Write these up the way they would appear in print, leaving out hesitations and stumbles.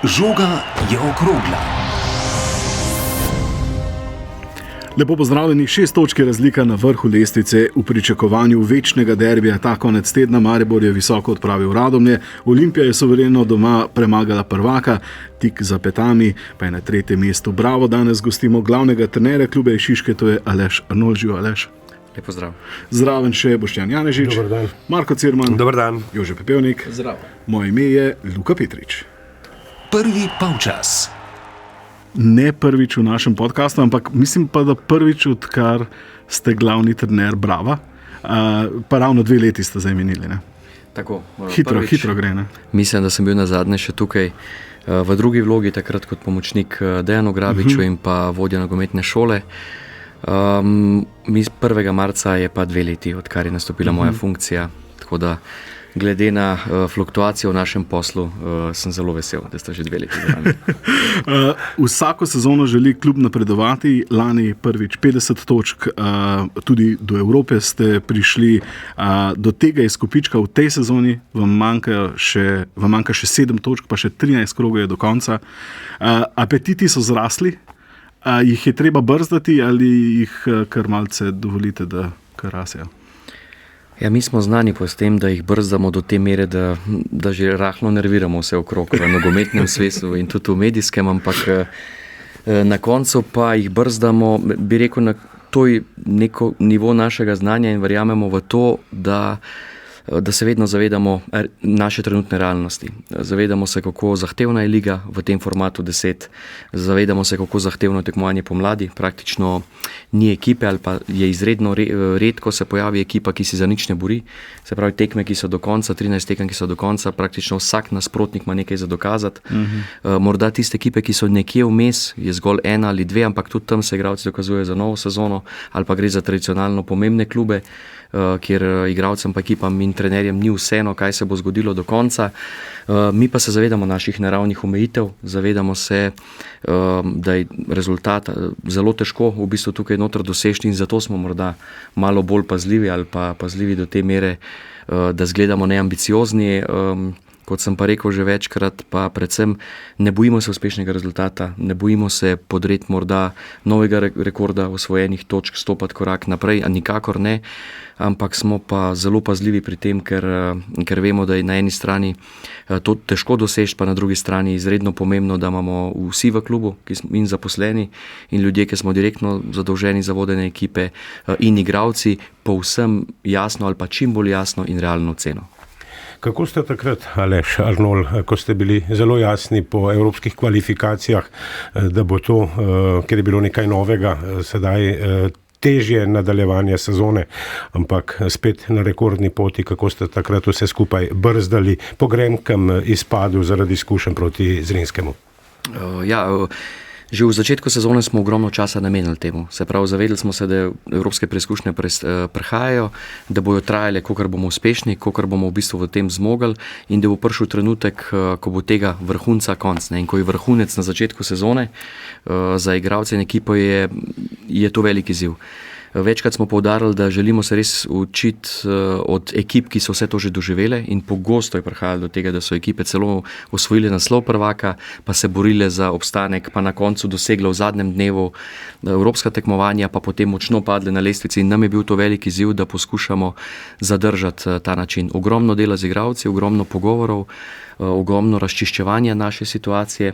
Žoga je okrogla. Lepo pozdravljeni, 6 točk je razlika na vrhu lestvice v pričakovanju večnega derbija. Ta konec tedna Maribor je visoko odpravil Radomlje, Olimpija je suvereno doma premagala prvaka, tik za petami pa je na 3. mestu Bravo. Danes gostimo glavnega trenerja kluba iz Šiške, to je Aleš Arnold. Živijo, Aleš. Lep pozdrav. Zraven še Boštjan Janežič, Marko Cirman, dober dan. Jože Pepevnik. Zdravo. Moje ime je Luka Petrič. Prvi polčas. Ne prvič v našem podcastu, ampak mislim pa, da prvič, odkar ste glavni trener Brava. Pa ravno 2 leti ste zdaj menili. Ne? Tako, hitro gre. Ne? Mislim, da sem bil nazadnje še tukaj v drugi vlogi, takrat kot pomočnik Dejanu Grabiču in pa vodja nogometne šole. 1. marca je pa 2 leti, odkar je nastopila moja funkcija. Tako da glede na fluktuacijo v našem poslu sem zelo vesel, da ste že 2 leti z nami. Vsako sezono želi klub napredovati, lani prvič 50 točk, tudi do Evrope ste prišli. Do tega izkupička v tej sezoni vam manjka še 7 točk, pa še 13 krogov je do konca. Apetiti so zrasli, jih je treba brzdati ali jih kar malce dovolite, da kar rasejo? Ja, mi smo znani po tem, da jih brzdamo do te mere, da že rahlo nerviramo vse okrog v nogometnem svetu in tudi v medijskem, ampak na koncu pa jih brzdamo, bi rekel, na to neko nivo našega znanja in verjamemo v to, da se vedno zavedamo naše trenutne realnosti. Zavedamo se, kako zahtevna je liga v tem formatu 10. Zavedamo se, kako zahtevno je tekmovanje pomladi. Praktično ni ekipe ali pa je izredno redko se pojavi ekipa, ki si za nič ne bori. Se pravi, tekme, ki so do konca, 13 tekem, ki so do konca, praktično vsak nasprotnik ima nekaj za dokazati. Morda tiste ekipe, ki so nekje vmes, je zgolj 1 ali 2, ampak tudi tam se igralci dokazujejo za novo sezono ali pa gre za tradicionalno pomembne klube, kjer igralcem pa ekipam in trenerjem ni vseeno, kaj se bo zgodilo do konca. Mi pa se zavedamo naših naravnih omejitev, zavedamo se, da je rezultat zelo težko v bistvu tukaj noter dosežiti in zato smo morda malo bolj pazljivi ali pa pazljivi do te mere, da zgledamo neambiciozni. Kot sem pa rekel že večkrat, pa predvsem ne bojimo se uspešnega rezultata, ne bojimo se podreti morda novega rekorda osvojenih točk, stopati korak naprej, a nikakor ne, ampak smo pa zelo pazljivi pri tem, ker vemo, da je na eni strani to težko doseči, pa na drugi strani izredno pomembno, da imamo vsi v klubu in zaposleni in ljudje, ki smo direktno zadolženi za vodenje ekipe in igralci, povsem jasno ali pa čim bolj jasno in realno oceno. Kako ste takrat, Aleš Arnold, ko ste bili zelo jasni po evropskih kvalifikacijah, da bo to, ker je bilo nekaj novega, sedaj težje nadaljevanje sezone, ampak spet na rekordni poti, kako ste takrat vse skupaj brzdali po gremkem izpadu zaradi izkušenj proti Zrinskemu? Že v začetku sezone smo ogromno časa namenili temu. Se pravi, zavedali smo se, da evropske preizkušnje prihajajo, da bojo trajale, kolikor bomo uspešni, kolikor bomo v bistvu v tem zmogli in da bo prišel trenutek, ko bo tega vrhunca konc. In ko je vrhunec na začetku sezone, za igralce in ekipo je to velik izziv. Večkrat smo poudarili, da želimo se res učiti od ekip, ki so vse to že doživele in pogosto je prihajalo do tega, da so ekipe celo osvojile naslov prvaka, pa se borile za obstanek, pa na koncu doseglo v zadnjem dnevu evropska tekmovanja, pa potem močno padle na lestvici in nam je bil to velik izziv, da poskušamo zadržati ta način. Ogromno dela z igralci, ogromno pogovorov, ogromno razčiščevanja naše situacije.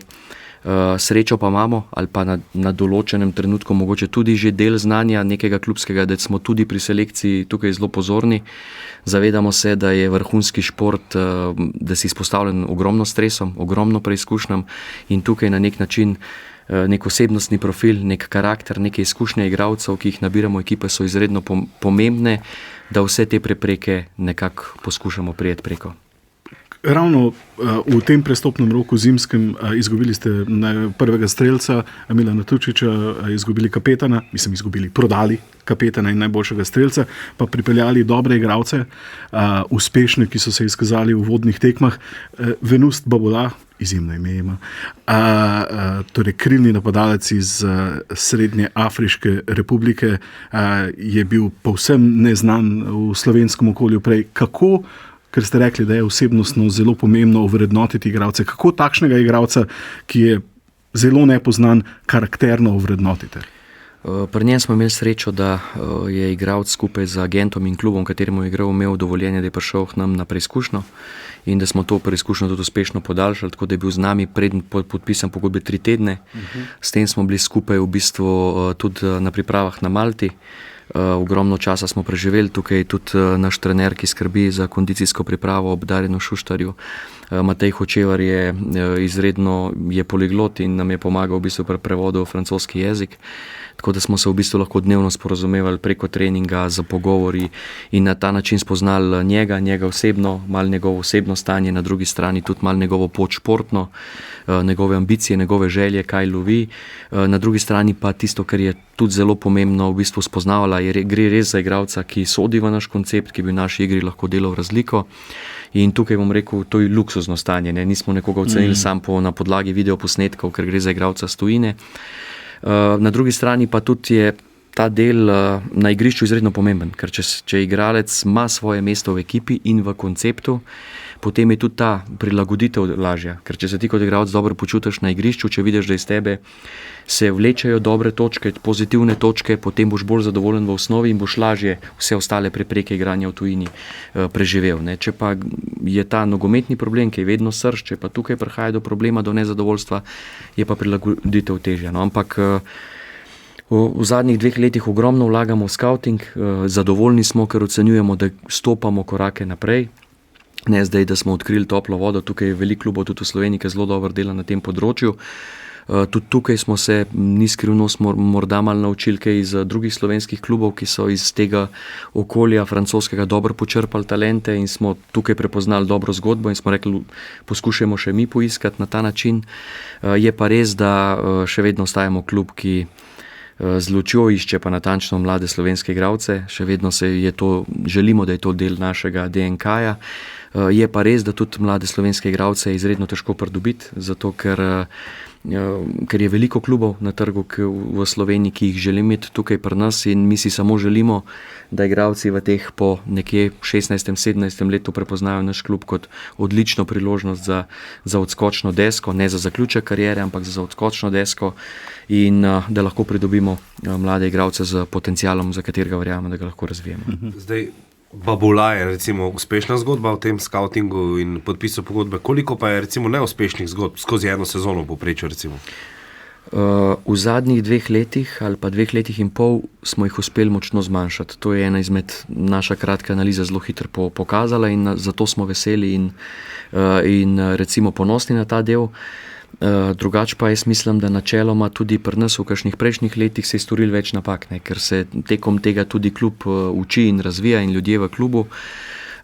Srečo pa imamo, ali pa na določenem trenutku mogoče tudi že del znanja nekega klubskega, da smo tudi pri selekciji tukaj zelo pozorni. Zavedamo se, da je vrhunski šport, da si izpostavljen ogromno stresom, ogromno preizkušnjam in tukaj na nek način nek osebnostni profil, nek karakter, neke izkušnje igralcev, ki jih nabiramo ekipe, so izredno pomembne, da vse te prepreke nekako poskušamo prijeti preko. Ravno v tem prestopnem roku zimskem izgubili ste prvega strelca Milana Tučiča, izgubili kapetana, prodali kapetana in najboljšega strelca, pa pripeljali dobre igralce, uspešne, ki so se izkazali v uvodnih tekmah. Venust Babola, izjemno ime ima, torej krilni napadalec iz Srednje Afriške republike, je bil povsem neznan v slovenskem okolju prej. Kako ker ste rekli, da je osebnostno zelo pomembno ovrednotiti igralce. Kako takšnega igralca, ki je zelo nepoznan, karakterno ovrednotite? Pri njem smo imeli srečo, da je igralec skupaj z agentom in klubom, kateremu je igral, imel dovoljenje, da je prišel k nam na preizkušnjo in da smo to preizkušnjo tudi uspešno podaljšali, tako da je bil z nami preden podpisan pogodbe 3 tedne. S tem smo bili skupaj v bistvu tudi na pripravah na Malti. Ogromno časa smo preživeli tukaj, tudi naš trener, ki skrbi za kondicijsko pripravo ob Darjanu Šuštarju. Matej Hočevar je izredno poliglot in nam je pomagal v bistvu pri prevodu v francoski jezik. Tako da smo se v bistvu lahko dnevno sporazumevali preko treninga, za pogovori in na ta način spoznali njega osebno, malo njegovo osebno stanje, na drugi strani tudi malo njegovo pot športno, njegove ambicije, njegove želje, kaj lovi. Na drugi strani pa tisto, kar je tudi zelo pomembno, v bistvu spoznavala, gre res za igralca, ki sodi v naš koncept, ki bi v naši igri lahko delal razliko. In tukaj bom rekel, to je luksuzno stanje, ne? Nismo nekoga ocenili sam na podlagi videoposnetkov, ker gre za igralca s tujine. Na drugi strani pa tudi je ta del na igrišču izredno pomemben, ker če igralec ima svoje mesto v ekipi in v konceptu, potem je tudi ta prilagoditev lažja. Ker če se ti kot igralec dobro počutiš na igrišču, če vidiš, da iz tebe se vlečejo dobre točke, pozitivne točke, potem boš bolj zadovoljen v osnovi in boš lažje vse ostale prepreke igranja v tujini preživel. Ne? Če pa je ta nogometni problem, ki je vedno srž, če pa tukaj prihaja do problema, do nezadovoljstva, je pa prilagoditev težja. No? Ampak v zadnjih 2 letih ogromno vlagamo v scouting, zadovoljni smo, ker ocenjujemo, da stopamo korake naprej. Ne zdaj, da smo odkrili toplo vodo, tukaj je veliko klubov tudi v Sloveniji, ki zelo dobro dela na tem področju. Tudi tukaj smo se, ni skrivnost, morda malo naučili kaj iz drugih slovenskih klubov, ki so iz tega okolja francoskega dobro počrpali talente in smo tukaj prepoznali dobro zgodbo in smo rekli, poskušajmo še mi poiskati na ta način. Je pa res, da še vedno ostajamo klub, ki z lučjo išče pa natančno mlade slovenske igralce, še vedno želimo, da je to del našega DNK-ja. Je pa res, da tudi mlade slovenske igralce je izredno težko pridobiti, zato ker je veliko klubov na trgu v Sloveniji, ki jih želi imeti tukaj pri nas in mi si samo želimo, da igralci v teh po nekje 16-17 letu prepoznajo naš klub kot odlično priložnost za odskočno desko, ne za zaključek kariere, ampak za odskočno desko in da lahko pridobimo mlade igralce z potencialom, za katerega verjamemo, da ga lahko razvijemo. Zdaj, Babula je recimo uspešna zgodba v tem skautingu in podpisu pogodbe. Koliko pa je recimo neuspešnih zgodb skozi eno sezono v povprečju recimo? V zadnjih 2 letih ali pa 2 letih in pol smo jih uspeli močno zmanjšati. To je ena izmed naša kratka analiza zelo hitro pokazala in zato smo veseli in recimo ponosni na ta del. Drugače pa jaz mislim, da načeloma tudi pri nas v kakšnih prejšnjih letih se je storili več napak, ne? Ker se tekom tega tudi klub uči in razvija in ljudje v klubu.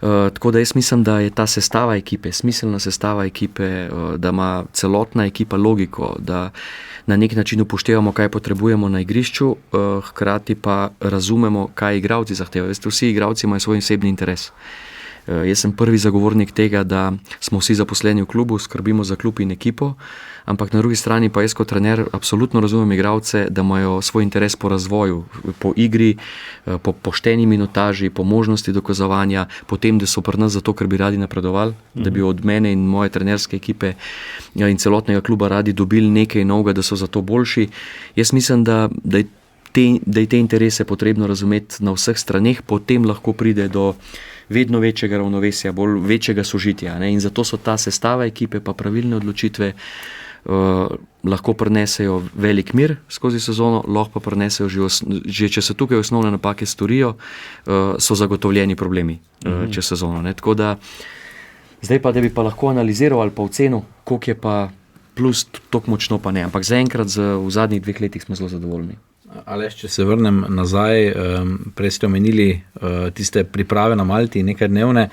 Tako da jaz mislim, da je ta sestava ekipe, smiselna sestava ekipe, da ima celotna ekipa logiko, da na nek način upoštevamo, kaj potrebujemo na igrišču, hkrati pa razumemo, kaj igralci zahtevajo. Veste, vsi igralci imajo svoj osebni interes. Jaz sem prvi zagovornik tega, da smo vsi zaposleni v klubu, skrbimo za klub in ekipo, ampak na drugi strani pa jaz kot trener absolutno razumem igralce, da imajo svoj interes po razvoju, po igri, po pošteni minutaži, po možnosti dokazovanja, po tem, da so pri nas zato, ker bi radi napredovali, da bi od mene in moje trenerske ekipe in celotnega kluba radi dobili nekaj novega, da so zato boljši. Jaz mislim, da je te interese potrebno razumeti na vseh straneh, potem lahko pride do vedno večjega ravnovesja, bolj večjega sožitja. Ne? In zato so ta sestava ekipe pa pravilne odločitve lahko prinesejo velik mir skozi sezono, lahko pa prinesejo že če se tukaj osnovne napake storijo, so zagotovljeni problemi čez sezono. Ne? Tako da zdaj pa, da bi pa lahko analiziral ali pa ocenil, koliko je pa plus, toliko močno pa ne. Ampak zaenkrat v zadnjih 2 letih smo zelo zadovoljni. Aleš, če se vrnem nazaj, prej ste omenili tiste priprave na Malti, nekaj dnevne,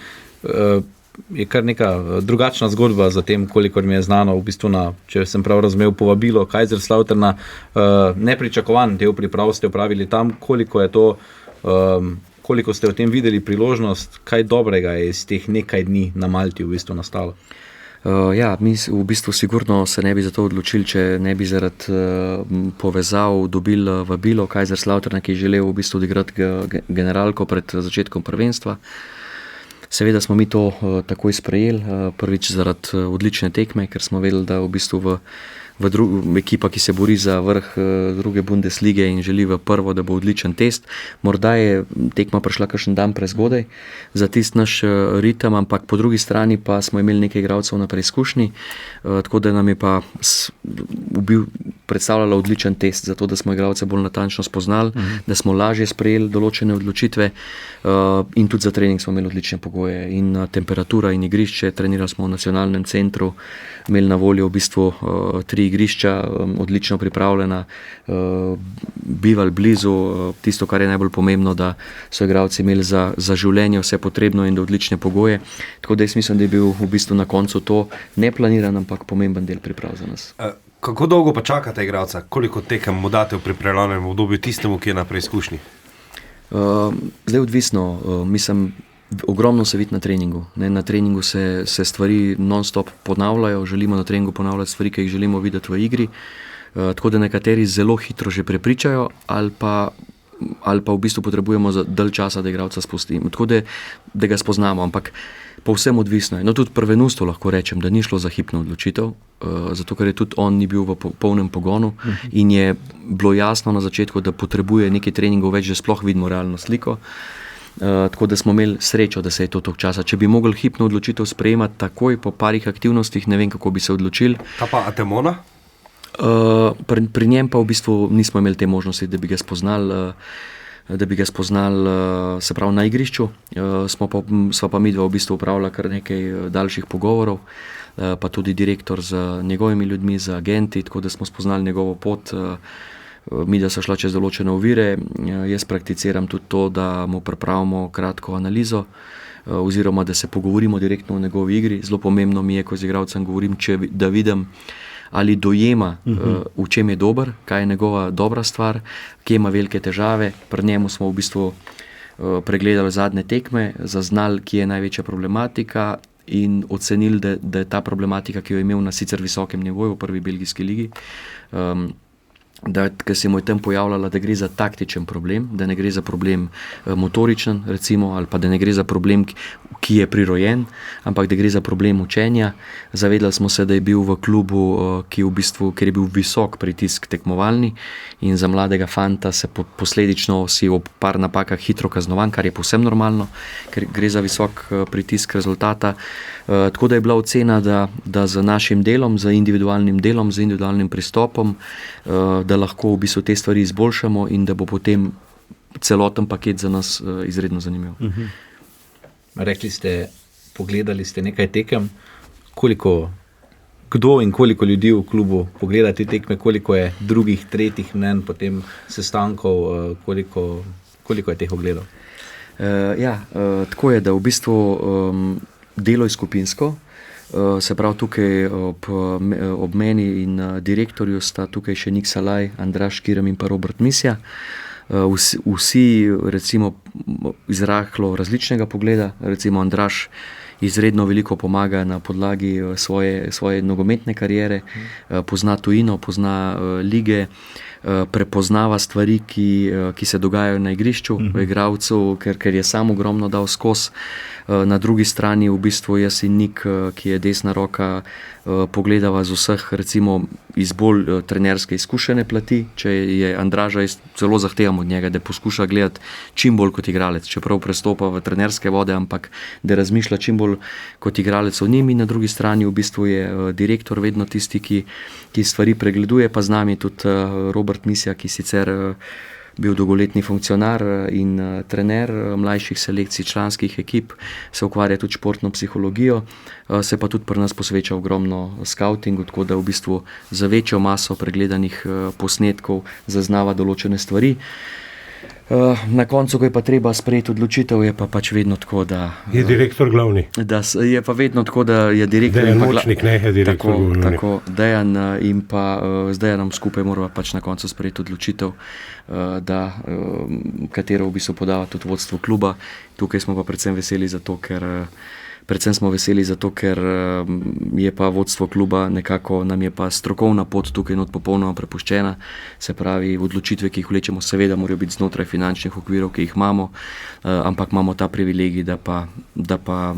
je kar neka drugačna zgodba za tem, kolikor mi je znano, v bistvu če sem prav razumel, povabilo Kaiserslauterna, nepričakovan del priprav ste opravili tam, koliko ste v tem videli priložnost, kaj dobrega je iz teh nekaj dni na Malti v bistvu nastalo? Ja, mi v bistvu sigurno se ne bi za to odločili, če ne bi zaradi povezav dobili vabilo Kaiserslauterna, ki je želel v bistvu odigrati generalko pred začetkom prvenstva. Seveda smo mi to takoj sprejeli, prvič zaradi odlične tekme, ker smo vedeli, da v bistvu ekipa, ki se bori za vrh druge Bundeslige in želi v prvo, da bo odličen test. Morda je tekma prišla kakšen dan prezgodaj za tisti naš ritem, ampak po drugi strani pa smo imeli nekaj igralcev na preizkušnji, tako da nam je pa predstavljala odličen test, zato da smo igralce bolj natančno spoznali, da smo lažje sprejeli določene odločitve in tudi za trening smo imeli odlične pogoje in temperatura in igrišče, trenirali smo v nacionalnem centru, imeli na voljo v bistvu 3 igrišča, odlično pripravljena, bivali blizu, tisto, kar je najbolj pomembno, da so igralci imeli za življenje vse potrebno in da odlične pogoje. Tako da jaz mislim, da je bil v bistvu na koncu to neplaniran, ampak pomemben del priprav za nas. Kako dolgo pa čakate igralca? Koliko tekem mu date v pripravljalnem obdobju tistemu, ki je na preizkušnji? Zdaj odvisno, mislim, ogromno se vidi na treningu. Na treningu se stvari non-stop ponavljajo, želimo na treningu ponavljati stvari, ki jih želimo videti v igri, tako da nekateri zelo hitro že prepričajo ali pa v bistvu potrebujemo za dalj časa, da igralca spustimo, tako da ga spoznamo, ampak povsem odvisno je. No, tudi pri Venustu lahko rečem, da ni šlo za hipno odločitev, zato ker je tudi on ni bil v polnem pogonu in je bilo jasno na začetku, da potrebuje nekaj treningov več, da sploh vidimo realno sliko. Tako da smo imeli srečo, da se je to toliko časa. Če bi mogli hipno odločitev sprejemati takoj po parih aktivnostih, ne vem, kako bi se odločili. Kaj pa Atemona? Pri njem pa v bistvu nismo imeli te možnosti, da bi ga spoznali, se pravi na igrišču. Sva pa midva v bistvu upravila kar nekaj daljših pogovorov, pa tudi direktor z njegovimi ljudmi, z agenti, tako da smo spoznali njegovo pot. Midva so šla čez določene ovire, jaz prakticiram tudi to, da mu pripravimo kratko analizo oziroma da se pogovorimo direktno o njegovi igri. Zelo pomembno mi je, ko z igralcem govorim, da vidim, ali dojema, v čem je dober, kaj je njegova dobra stvar, kje ima velike težave. Pri njemu smo v bistvu pregledali zadnje tekme, zaznali, kje je največja problematika in ocenili, da je ta problematika, ki jo je imel na sicer visokem nivoju v prvi belgijski ligi, ker se mu je tam pojavljala, da gre za taktičen problem, da ne gre za problem motoričen, recimo, ali pa da ne gre za problem, ki je prirojen, ampak da gre za problem učenja. Zavedali smo se, da je bil v klubu, ker je bil visok pritisk tekmovalni in za mladega fanta se posledično si ob par napakah hitro kaznovan, kar je povsem normalno, ker gre za visok pritisk rezultata. Tako da je bila ocena, da z našim delom, z individualnim delom, z individualnim pristopom, da lahko v bistvu te stvari izboljšamo in da bo potem celoten paket za nas izredno zanimiv. Rekli ste, pogledali ste nekaj tekem, kdo in koliko ljudi v klubu pogleda te tekme, koliko je drugih, tretjih mnenj, potem sestankov, koliko je teh ogledov? Tako je, da v bistvu delo je skupinsko, se pravi tukaj ob meni in direktorju sta tukaj še Nik Salaj, Andraž Kirm in pa Robert Misja. Vsi recimo izrahlo različnega pogleda, recimo Andraž izredno veliko pomaga na podlagi svoje nogometne kariere, pozna tujino, pozna lige, prepoznava stvari, ki se dogajajo na igrišču, v igralcu, ker je sam ogromno dal skozi. Na drugi strani v bistvu jaz in Nik, ki je desna roka, pogledava z vseh, recimo iz bolj trenerske izkušene plati. Če je Andraža, zelo zahtevam od njega, da poskuša gledati čim bolj kot igralec, čeprav prestopa v trenerske vode, ampak da razmišlja čim bolj kot igralec o njim. In na drugi strani v bistvu je direktor vedno tisti, ki stvari pregleduje, pa z nami tudi Robert Misja, ki sicer bil dolgoletni funkcionar in trener mlajših selekcij članskih ekip, se ukvarja tudi športno psihologijo, se pa tudi pri nas posveča ogromno skautingu, tako da v bistvu za večjo maso pregledanih posnetkov zaznava določene stvari. Na koncu, ko je pa treba sprejeti odločitev, je pa pač vedno tako, da... Je direktor glavni. Je pa vedno tako, da je direktor... Dejan Močnik, ne, je direktor glavni. Tako, Dejan in pa z Dejanom skupaj morava pač na koncu sprejeti odločitev, katero v bistvu podava tudi vodstvo kluba. Tukaj smo pa predvsem veseli zato, ker Predvsem smo veseli zato, ker je pa vodstvo kluba nekako, nam je pa strokovna pot tukaj not popolnoma prepuščena. Se pravi, odločitve, ki jih vlečemo, seveda morajo biti znotraj finančnih okvirov, ki jih imamo, ampak imamo ta privilegij, da pa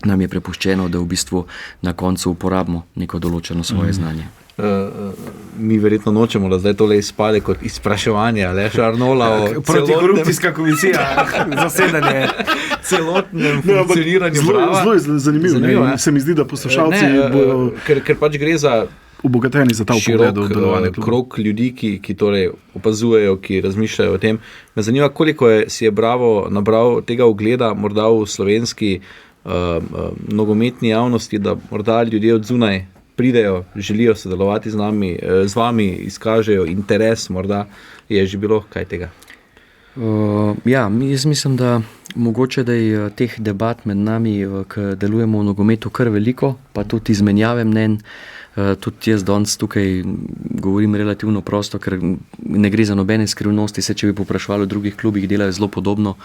nam je prepuščeno, da v bistvu na koncu uporabimo neko določeno svoje znanje. Mi verjetno nočemo, da zdaj tole izpade kot izpraševanje Aleša Arnola o Protikorupcijska komisija, zasedanje. celotnem funkcioniranju prava. Zelo zanimivo. Ne? Se mi zdi, da poslušalci bodo Ker pač gre za obogateni za ta širok vpogled v delovanje kluba. krog ljudi, ki torej opazujejo, ki razmišljajo o tem. Me zanima, koliko si je Bravo nabral tega ugleda morda v slovenski nogometni javnosti, da morda ljudje od zunaj pridejo, želijo sodelovati z nami, z vami, izkažejo interes, morda je že bilo kaj tega. Jaz mislim, da mogoče da je teh debat med nami, ki delujemo v nogometu, kar veliko, pa tudi izmenjave mnenj. Tudi jaz danes tukaj govorim relativno prosto, ker ne gre za nobene skrivnosti. Če bi povprašvali v drugih klubih, delajo zelo podobno.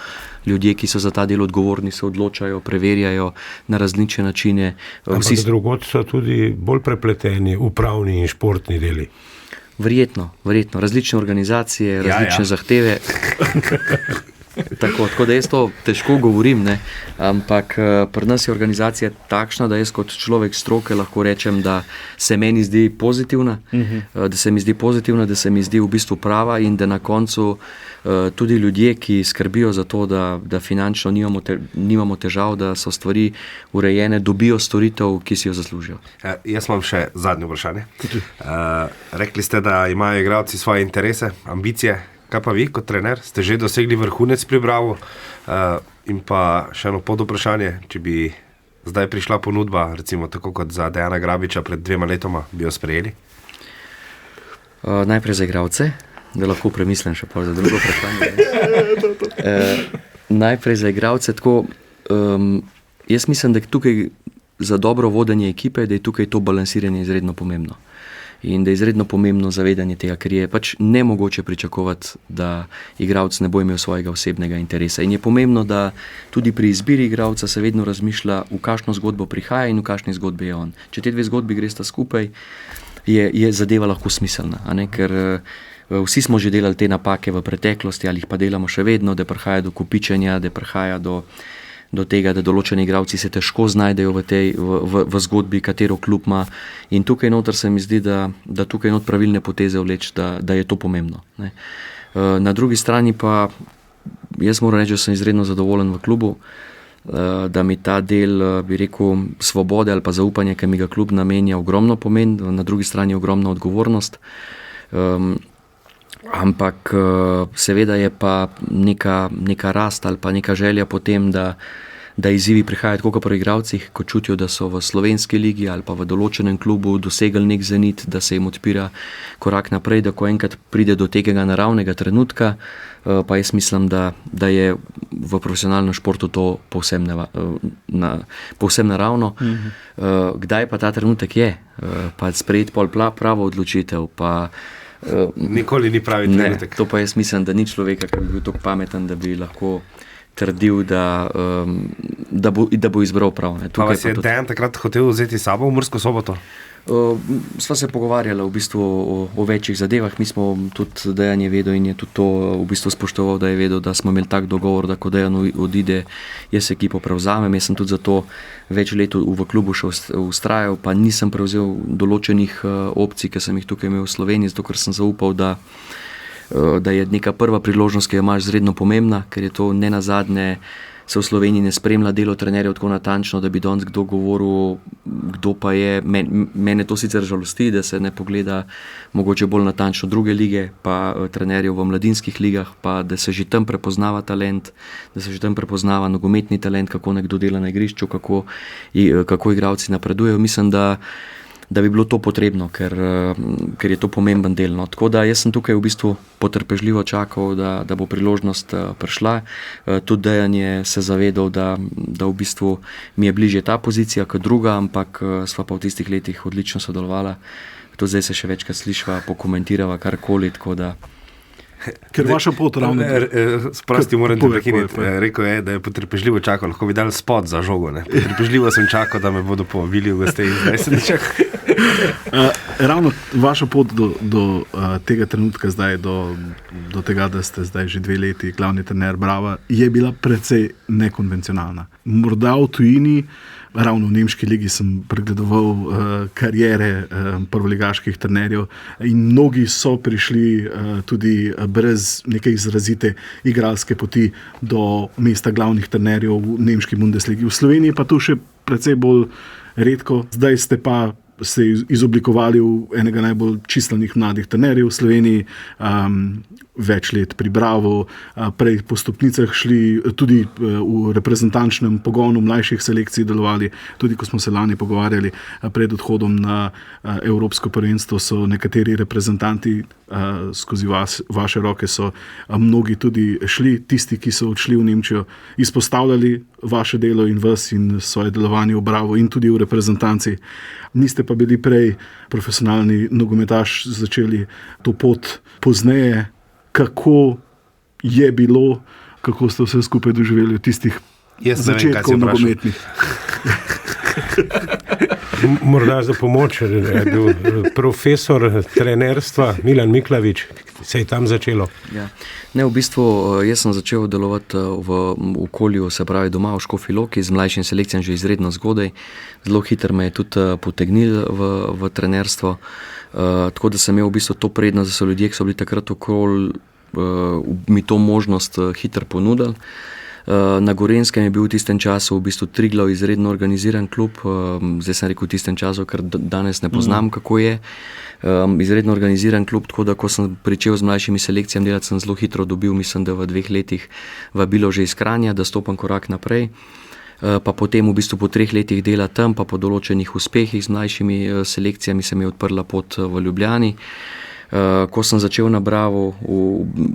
Ljudje, ki so za ta del odgovorni, se odločajo, preverjajo na različne načine. Ampak drugod so tudi bolj prepleteni upravni in športni deli. Verjetno. Različne organizacije, različne zahteve. Tako da jaz to težko govorim, ne? Ampak pri nas je organizacija takšna, da jaz kot človek stroke lahko rečem, da se meni zdi pozitivna, da se mi zdi v bistvu prava in da na koncu tudi ljudje, ki skrbijo za to, da finančno nimamo težav, da so stvari urejene, dobijo storitev, ki si jo zaslužijo. Jaz imam še zadnje vprašanje. Rekli ste, da imajo igralci svoje interese, ambicije. Kaj pa vi kot trener? Ste že dosegli vrhunec pri Bravo? In pa še eno podvprašanje, če bi zdaj prišla ponudba, recimo tako kot za Dejana Grabiča pred 2 letoma, bi jo sprejeli? Najprej za igralce, da lahko premislim še pol za drugo vprašanje. Najprej za igralce, tako, jaz mislim, da tukaj za dobro vodenje ekipe, da je tukaj to balansiranje izredno pomembno. In da je izredno pomembno zavedanje tega, ker je pač nemogoče pričakovati, da igralec ne bo imel svojega osebnega interesa. In je pomembno, da tudi pri izbiri igralca se vedno razmišlja, v kakšno zgodbo prihaja in v kakšni zgodbi je on. Če te dve zgodbi gresta skupaj, je zadeva lahko smiselna, a ne? Ker vsi smo že delali te napake v preteklosti, ali jih pa delamo še vedno, da prihaja do kopičenja, da prihaja do tega, da določeni igralci se težko znajdejo v zgodbi, katero klub ima. In tukaj noter se mi zdi, da tukaj not pravilne poteze vleč, da je to pomembno, ne. Na drugi strani pa jaz moram reči, da sem izredno zadovoljen v klubu, da mi ta del, bi rekel, svobode ali pa zaupanja, ki mi ga klub namenja, ogromno pomeni, na drugi strani ogromna odgovornost. Ampak seveda je pa neka rast ali pa neka želja potem, da izzivi prihajajo tako pri igralcih, ko čutijo, da so v slovenski ligi ali pa v določenem klubu dosegli nek zenit, da se jim odpira korak naprej, da ko enkrat pride do tega naravnega trenutka, pa jaz mislim, da je v profesionalnem športu to povsem naravno. Kdaj pa ta trenutek je? Pa sprejeti pravo odločitev, pa nikoli ni pravi trenutek. To pa jaz mislim, da ni človeka, ki bi bil tako pameten, da bi lahko trdil, da bo izbral prav. Pa vas je Dejan takrat hotel vzeti sabo v Mursko Soboto? Sva se pogovarjala v bistvu o večjih zadevah. Mi smo tudi, Dejan je vedel in je tudi to v bistvu spoštoval, da je vedel, da smo imeli tak dogovor, da ko Dejan odide, jaz ekipo prevzamem. Jaz sem tudi zato več let v klubu še vztrajal, pa nisem prevzel določenih opcij, ki sem jih tukaj imel v Sloveniji, zato ker sem zaupal, da je neka prva priložnost, ki jo imaš, izredno pomembna, ker je to nenazadnje, se v Sloveniji ne spremlja delo trenerjev tako natančno, da bi danes kdo govoril, kdo pa je. Mene to sicer žalosti, da se ne pogleda mogoče bolj natančno druge lige, pa trenerjev v mladinskih ligah, pa da se že tam prepoznava talent, da se že tam prepoznava nogometni talent, kako nekdo dela na igrišču, kako igralci napredujejo. Mislim, da bi bilo to potrebno, ker je to pomemben del. No. Tako da jaz sem tukaj v bistvu potrpežljivo čakal, da bo priložnost prišla. Tudi Dejan je se zavedal, da v bistvu mi je bližje ta pozicija kot druga, ampak sva pa v tistih letih odlično sodelovala. Tudi zdaj se še večkrat slišva, pokomentirava karkoli, tako da Ker vaša pot ravno... Sprosti moram te Povej, prekiniti. povej. Rekel je, da je potrpežljivo čakal, lahko bi dal spot za žogo. Ne? Potrpežljivo sem čakal, da me bodo povabili v goste in zdaj sem čakal. Ravno vaša pot do tega trenutka zdaj, do tega, da ste zdaj že 2 leti glavni trener Brava, je bila precej nekonvencionalna. Morda v tujini, ravno v nemški ligi sem pregledoval karijere prvoligaških trenerjev in mnogi so prišli tudi brez neke izrazite igralske poti do mesta glavnih trenerjev v nemški Bundesligi. V Sloveniji pa to še precej bolj redko. Zdaj ste pa se izoblikovali v enega najbolj čislanih mladih trenerjev v Sloveniji, več let pri Bravo, prej po stopnicah šli tudi v reprezentančnem pogonu mlajših selekcij delovali, tudi ko smo se lani pogovarjali pred odhodom na Evropsko prvenstvo, so nekateri reprezentanti skozi vaše roke so mnogi tudi šli, tisti, ki so odšli v Nemčijo, izpostavljali vaše delo in vas in svoje delovanje v Bravo in tudi v reprezentanci. Niste pa bili prej profesionalni nogometaš, začeli to pot pozneje. Kako je bilo, kako ste vse skupaj doživeli v tistih začetkov nogometnih? Morda za pomoč je bil profesor trenerstva Milan Miklavič, se je tam začelo. Ja. Ne, v bistvu jaz sem začel delovati v okolju, se pravi doma v Škofji Loki, z mlajšim selekcijam že izredno zgodaj. Zelo hitro me je tudi potegnil v trenerstvo. Tako da sem imel v bistvu to prednost, da so ljudje, ki so bili takrat okoli, mi to možnost hitro ponudili. Na Gorenjskem je bil v tistem času v bistvu Triglav izredno organiziran klub, zdaj sem rekel v tistem času, ker danes ne poznam, kako je. Izredno organiziran klub, tako da ko sem pričel z mlajšimi selekcijami delati, sem zelo hitro dobil, mislim, da v 2 letih vabilo že iz Kranja, da stopam korak naprej. Pa potem v bistvu po 3 letih dela tam, pa po določenih uspehih z mlajšimi selekcijami se mi je odprla pot v Ljubljani. Ko sem začel na Bravo,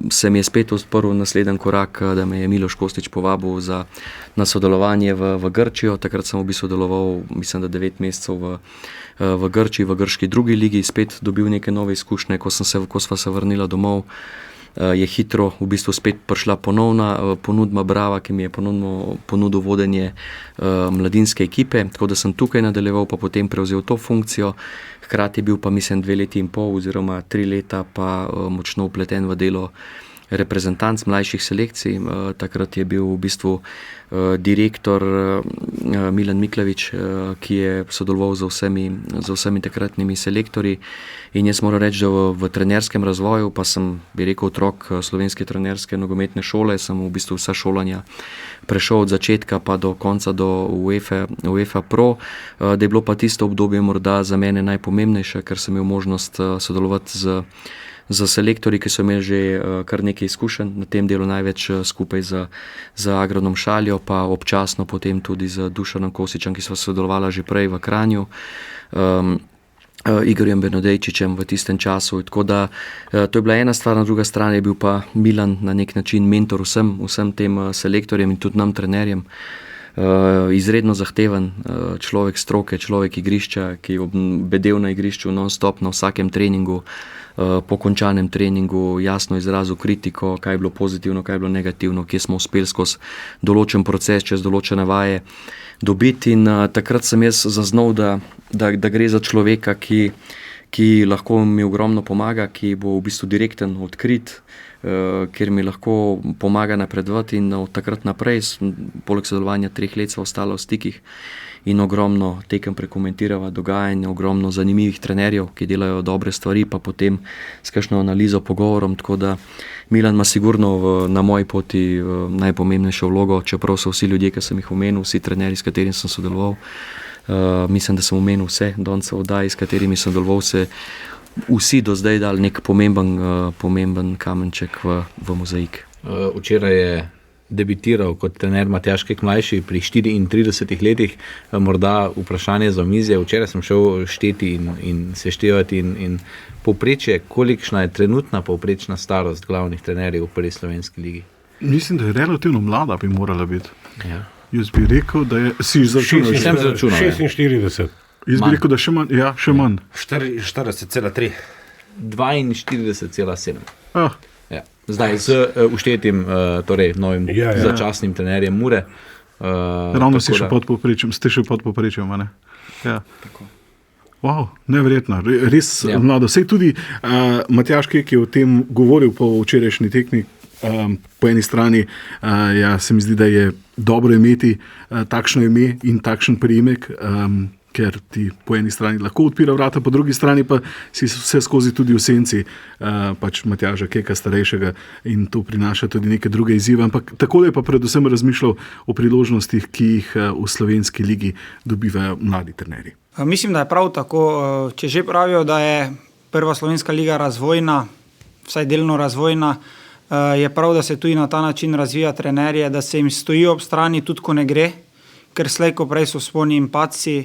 se mi je spet odprl naslednji korak, da me je Miloš Kostić povabil na sodelovanje v Grčijo. Takrat sem v bistvu deloval, mislim, da 9 mesecev v Grčiji, v grški drugi ligi, spet dobil neke nove izkušnje. Ko sva se vrnila domov, je hitro v bistvu spet prišla ponovna ponudba Brava, ki mi je ponudil vodenje mladinske ekipe, tako da sem tukaj nadaljeval, pa potem prevzel to funkcijo. Hkrati je bil pa, mislim, 2 leti in pol oziroma 3 leta pa močno vpleten v delo reprezentanc mlajših selekcij. Takrat je bil v bistvu direktor Milan Miklavič, ki je sodeloval z vsemi takratnimi selektorji. In jaz moram reči, da v trenerskem razvoju, pa sem, bi rekel, otrok slovenske trenerske nogometne šole, sem v bistvu vsa šolanja prešel od začetka pa do konca do UEFA Pro, da je bilo pa tisto obdobje morda za mene najpomembnejše, ker sem imel možnost sodelovati z selektorji, ki so imeli že kar nekaj izkušenj na tem delu, največ skupaj z Agronom Šaljo, pa občasno potem tudi z Dušanom Kosičem, ki so sodelovala že prej v Kranju, Igorjem Benodejčičem v tistem času. Tako da to je bila ena stvar, na druga strani je bil pa Milan na nek način mentor vsem tem selektorjem in tudi nam trenerjem. Izredno zahteven človek stroke, človek igrišča, ki je bedel na igrišču non-stop na vsakem treningu, po končanem treningu jasno izrazil kritiko, kaj je bilo pozitivno, kaj je bilo negativno, kje smo uspeli skozi določen proces, čez določene vaje dobiti. In takrat sem jaz zaznal, da gre za človeka, ki lahko mi ogromno pomaga, ki bo v bistvu direkten, odkrit, ker mi lahko pomaga napredovati. In od takrat naprej, poleg sodelovanja 3 let, sva ostala v stikih in ogromno tekem prekomentirava dogajanje, ogromno zanimivih trenerjev, ki delajo dobre stvari, pa potem s kakšno analizo, pogovorom. Tako da Milan ima sigurno na moji poti najpomembnejšo vlogo, čeprav so vsi ljudje, ki sem jih omenil, vsi trenerji, s katerimi sem sodeloval, mislim, da sem omenil vse danes v oddaji, s katerimi sem sodeloval, se vsi do zdaj dali nek pomemben kamenček v mozaik. Včeraj je debitiral kot trener Matjaž Kek mlajši pri 34 letih. Morda vprašanje za omizje. Včeraj sem šel šteti in seštevati in povprečje, kolikšna je trenutna povprečna starost glavnih trenerjev v prvi slovenski ligi? Mislim, da je relativno mlada bi morala biti. Ja. Jaz bi rekel, da je... Si izračunal? 46. Jaz bi rekel, da še manj. Ja, še manj. 40,3. 42,7. Ah, Ja. Zdaj z uštetim torej, novim začasnim trenerjem Mure. Ravno ste še pod povprečjem, a ne? Ja. Wow, neverjetno, res mlado. Sej tudi Matjaž Kek je o tem govoril po včerajšnji tekmi. Po eni strani se mi zdi, da je dobro imeti takšno ime in takšen priimek, ker ti po eni strani lahko odpira vrata, po drugi strani pa si vse skozi tudi v senci pač Matjaža Keka starejšega in to prinaša tudi neke druge izzive. Ampak takole je pa predvsem razmišljal o priložnostih, ki jih v slovenski ligi dobivajo mladi trenerji. Mislim, da je prav tako. Če že pravijo, da je prva slovenska liga razvojna, vsaj delno razvojna, je prav, da se tudi na ta način razvija trenerje, da se jim stoji ob strani tudi, ko ne gre, ker slej ko prej so sponi in padci.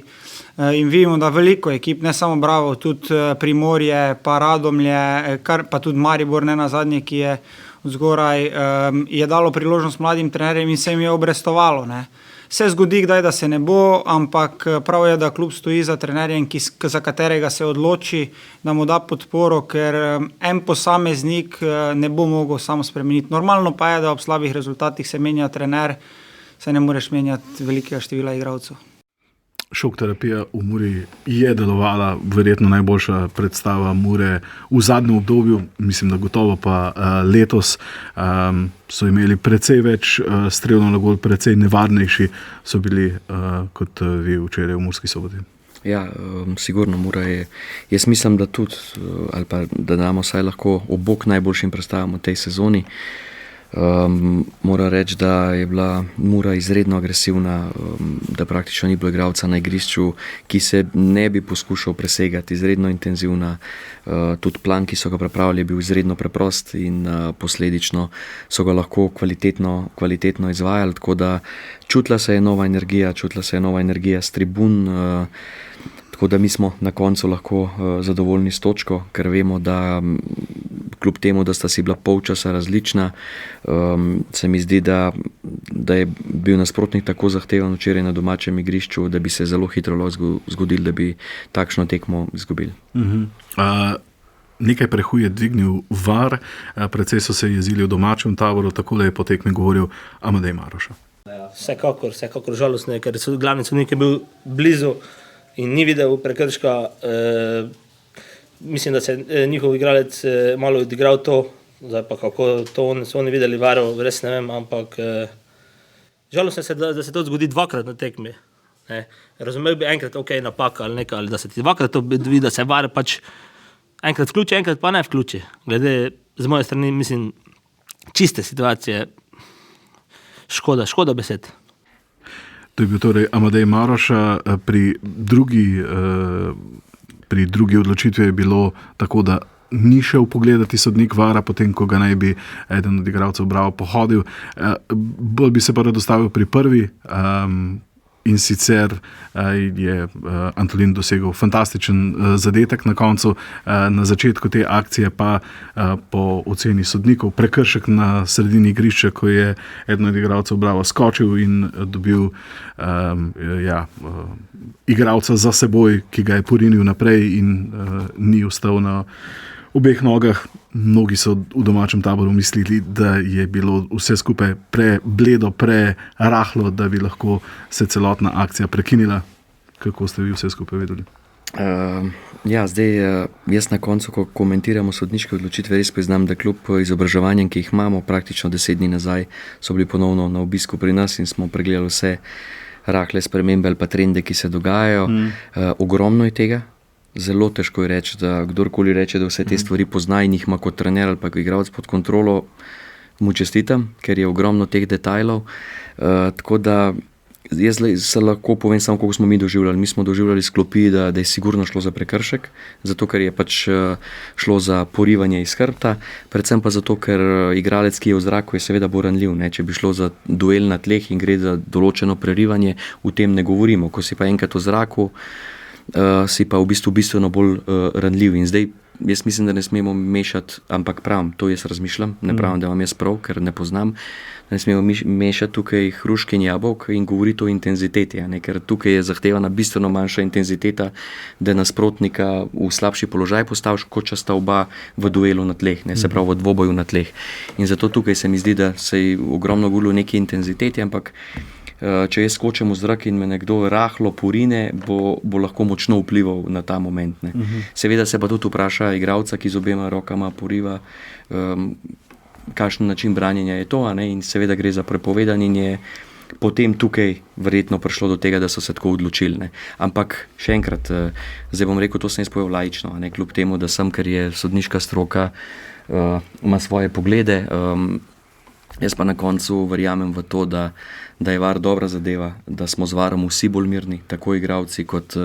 In vidimo, da veliko ekip, ne samo Bravo, tudi Primorje, pa Radomlje, pa tudi Maribor, ne nazadnje, ki je zgoraj, je dalo priložnost mladim trenerjem in se jim je obrestovalo. Ne. Se zgodi kdaj, da se ne bo, ampak prav je, da klub stoji za trenerjem, za katerega se odloči, da mu da podporo, ker en posameznik ne bo mogel samo spremeniti. Normalno pa je, da ob slabih rezultatih se menja trener, se ne moreš menjati velikega števila igralcev. Šok terapija v Muri je delovala, verjetno najboljša predstava Mure v zadnjem obdobju, mislim, da gotovo pa letos so imeli precej več strelov na gol, precej nevarnejši so bili kot vi včeraj v Murski Soboti. Ja, sigurno Mura je, jaz mislim, da tudi, ali pa da damo saj lahko obok najboljšim predstavam v tej sezoni. Mora reči, da je bila Mura izredno agresivna, da praktično ni bilo igralca na igrišču, ki se ne bi poskušal presegati, izredno intenzivna. Tudi plan, ki so ga pripravili, je bil izredno preprost in posledično so ga lahko kvalitetno izvajali, tako da čutila se je nova energija s tribun, tako da mi smo na koncu lahko zadovoljni s točko, ker vemo, da kljub temu, da sta si bila polčasa različna, se mi zdi, da je bil nasprotnik tako zahteven včeraj na domačem igrišču, da bi se zelo hitro lahko zgodilo, da bi takšno tekmo izgubili. Nekaj prahu je dvignil VAR, precej so se jezili v domačem taboru, tako da je po tekmi govoril Amadej Maroša. Vsekakor žalostno je, ker glavni sodnik je bil blizu in ni videl prekrška. Mislim, da se njihov igralec malo odigral to, zdaj pa kako to so oni videli VAR-u, res ne vem, ampak žalostno je, da se to zgodi dvakrat na tekmi. Razumel bi enkrat, napaka ali nekaj, ali da se ti dvakrat to vidi, da se VAR pač enkrat vključi, enkrat pa ne vključi. Glede z moje strani, mislim, čiste situacije, škoda besed. To je bil torej Amadej Maroša. Pri drugi odločitvi je bilo tako, da ni šel pogledati sodnik VAR-a, potem ko ga naj bi eden od igralcev Bravo pohodil. Bolj bi se pa dostavil pri prvi in sicer je Antolin dosegel fantastičen zadetek na koncu. Na začetku te akcije pa po oceni sodnikov prekršek na sredini igrišča, ko je eden od igralcev Bravo skočil in dobil igralca za seboj, ki ga je porinil naprej in ni ostal na obeh nogah. Mnogi so v domačem taboru mislili, da je bilo vse skupaj prebledo, prerahlo, da bi lahko se celotna akcija prekinila. Kako ste vi vse skupaj vedeli? Jaz na koncu, ko komentiramo sodniške odločitve, res priznam, da kljub izobraževanjem, ki jih imamo, praktično 10 dni nazaj so bili ponovno na obisku pri nas in smo pregledali vse rahle spremembe ali pa trende, ki se dogajajo. Ogromno je tega. Zelo težko je reči, da kdorkoli reče, da vse te stvari pozna in jih ima kot trener ali pa igralec pod kontrolo, mu čestitam, ker je ogromno teh detajlov. Tako da jaz se lahko povem samo, koliko smo mi doživljali. Mi smo doživljali s klopi, da je sigurno šlo za prekršek, zato ker je pač šlo za porivanje iz hrbta, predvsem pa zato, ker igralec, ki je v zraku, je seveda bolj ranljiv. Če bi šlo za duel na tleh in gre za določeno prerivanje, v tem ne govorimo. Ko si pa enkrat v zraku, si pa v bistvu bistveno bolj ranljiv. In zdaj jaz mislim, da ne smemo mešati, ampak pravim, to jaz razmišljam, ne pravim, da imam jaz prav, ker ne poznam, ne smemo mešati tukaj hrušk in jabolk in govoriti o intenziteti, ne? Ker tukaj je zahtevana bistveno manjša intenziteta, da nasprotnika v slabši položaj postaviš, kot če sta oba v duelu na tleh, ne? Se pravi v dvoboju na tleh. In zato tukaj se mi zdi, da se je ogromno govorilo o neki intenziteti, ampak če jaz skočem v zrak in me nekdo rahlo porine, bo lahko močno vplival na ta moment. Ne. Seveda se pa tudi vpraša igralca, ki z obema rokama poriva, kakšen način branjenja je to, a ne, in seveda gre za prepovedan in je potem tukaj verjetno prišlo do tega, da so se tako odločili. Ne. Ampak še enkrat, zdaj bom rekel, to sem jaz povedal laično, a ne, kljub temu, da sem, ker je sodniška stroka, ima svoje poglede, jaz pa na koncu verjamem v to, da je VAR dobra zadeva, da smo z VARom vsi bolj mirni, tako igralci kot